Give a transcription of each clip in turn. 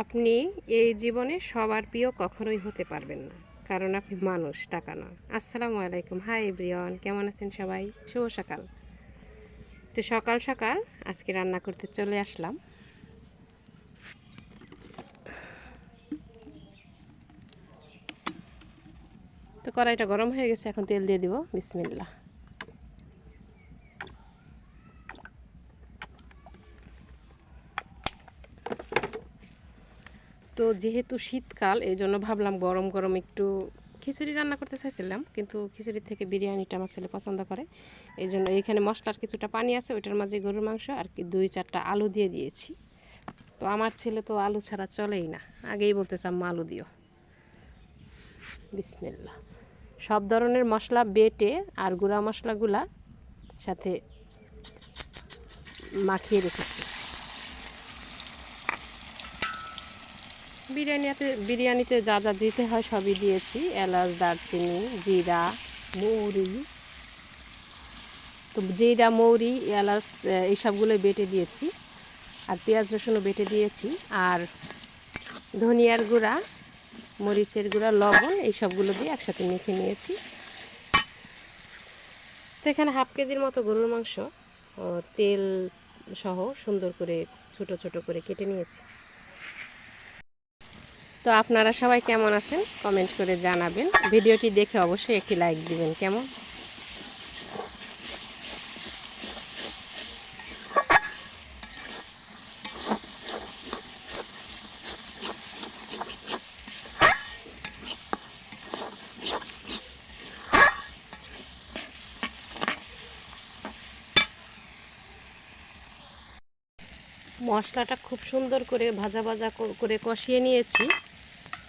আপনি এই জীবনে সবার প্রিয় কখনোই হতে পারবেন না, কারণ আপনি মানুষ, টাকা নয়। আসসালামু আলাইকুম, হাই এভরিওয়ান, কেমন আছেন সবাই? শুভ সকাল। তো সকাল সকাল আজকে রান্না করতে চলে আসলাম। তো কড়াইটা গরম হয়ে গেছে, এখন তেল দিয়ে দিব। বিসমিল্লাহ। তো যেহেতু শীতকাল, এই জন্য ভাবলাম গরম গরম একটু খিচুড়ি রান্না করতে চাইছিলাম, কিন্তু খিচুড়ির থেকে বিরিয়ানিটা আমার ছেলে পছন্দ করে। এই জন্য এইখানে মশলার কিছুটা পানি আছে, ওইটার মাঝে গরুর মাংস আর কি 2-4টা আলু দিয়ে দিয়েছি। তো আমার ছেলে তো আলু ছাড়া চলেই না, আগেই বলতেছে আম্মা আলু দিও। বিসমিল্লাহ। সব ধরনের মশলা বেটে আর গুঁড়া মশলাগুলা সাথে মাখিয়ে রেখেছি। বিরিয়ানিতে যা যা দিতে হয় সবই দিয়েছি, এলাচ, দারচিনি, জিরা, মৌরি। তো জিরা, মৌরি, এলাচ এই সবগুলোই বেটে দিয়েছি, আর পেঁয়াজ রসুনও বেটে দিয়েছি, আর ধনিয়ার গুঁড়া, মরিচের গুঁড়া, লবণ এই সবগুলো দিয়ে একসাথে মেখে নিয়েছি। তো এখানে হাফ কেজির মতো গরুর মাংস তেল সহ সুন্দর করে ছোট ছোট করে কেটে নিয়েছি। তো আপনারা সবাই কেমন আছেন কমেন্ট করে জানাবেন, ভিডিওটি দেখে অবশ্যই একটি লাইক দিবেন। কেমন? মশলাটা খুব সুন্দর করে ভাজা ভাজা করে কষিয়ে নিয়েছি।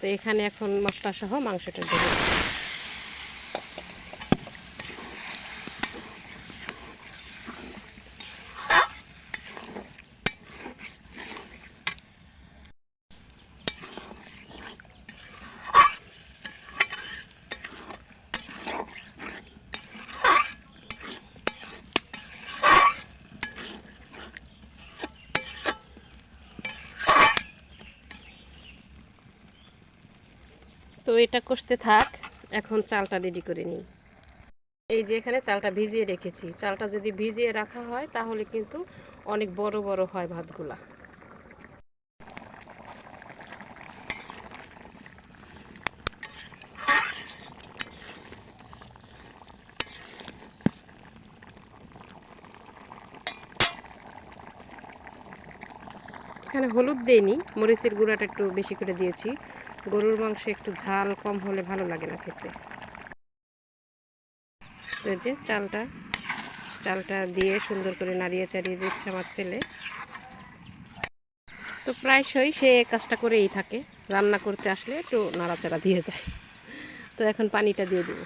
তো এখানে এখন মশলা সহ মাংসটা দেবো। তো এটা কষতে থাক, এখন চালটা রেডি করে নিই। এই যে এখানে চালটা ভিজিয়ে রেখেছি। চালটা যদি ভিজিয়ে রাখা হয় তাহলে কিন্তু অনেক বড় বড় হয় ভাতগুলা। এখানে হলুদ দেইনি, মরিচের গুঁড়াটা একটু বেশি করে দিয়েছি। গরুর মাংসে একটু ঝাল কম হলে ভালো লাগে না খেতে। তো এই যে চালটা দিয়ে সুন্দর করে নাড়িয়ে চাড়িয়ে দিচ্ছে আমার ছেলে। তো প্রায়শই সে কাজটা করেই থাকে, রান্না করতে আসলে একটু নাড়াচাড়া দিয়ে যায়। তো এখন পানিটা দিয়ে দেব।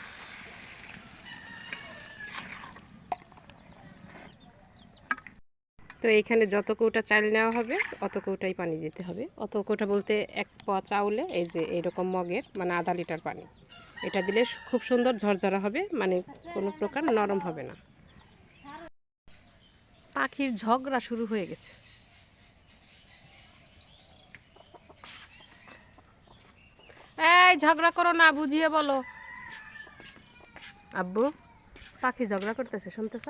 তো এইখানে যত কৌটা চাল নেওয়া হবে অত কৌটাই পানি দিতে হবে। অত কৌটা বলতে 1 পোয়া চাউলে এই যে এরকম মগের মানে আধা লিটার পানি। এটা দিলে খুব সুন্দর ঝরঝরা হবে, মানে কোনো প্রকার নরম হবে না। পাখির ঝগড়া শুরু হয়ে গেছে। এই ঝগড়া করো না, বুঝিয়ে বলো। আব্বু, পাখি ঝগড়া করতেছে, শুনতেছ?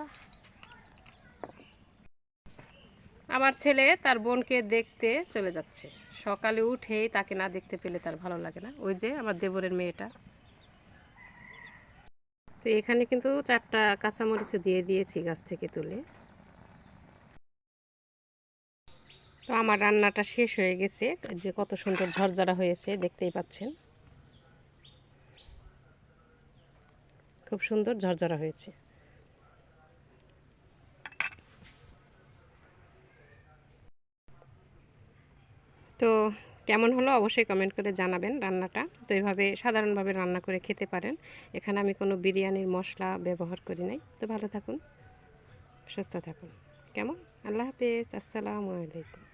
আমার ছেলে তার বোনকে দেখতে চলে যাচ্ছে। সকালে উঠেই তাকে না দেখতে পেলে তার ভালো লাগে না। ওই যে আমার দেবরের মেয়েটা। তো এখানে কিন্তু 4টা কাঁচামরিচ দিয়ে দিয়েছি গাছ থেকে তুলে। তো আমার রান্নাটা শেষ হয়ে গেছে, যে কত সুন্দর ঝরঝরা হয়েছে দেখতেই পাচ্ছেন। খুব সুন্দর ঝরঝরা হয়েছে। তো কেমন হলো অবশ্যই কমেন্ট করে জানাবেন রান্নাটা। তো এইভাবে সাধারণভাবে রান্না করে খেতে পারেন। এখানে আমি কোনো বিরিয়ানির মশলা ব্যবহার করি নাই। তো ভালো থাকুন, সুস্থ থাকুন। কেমন? আল্লাহ হাফেজ, আসসালামু আলাইকুম।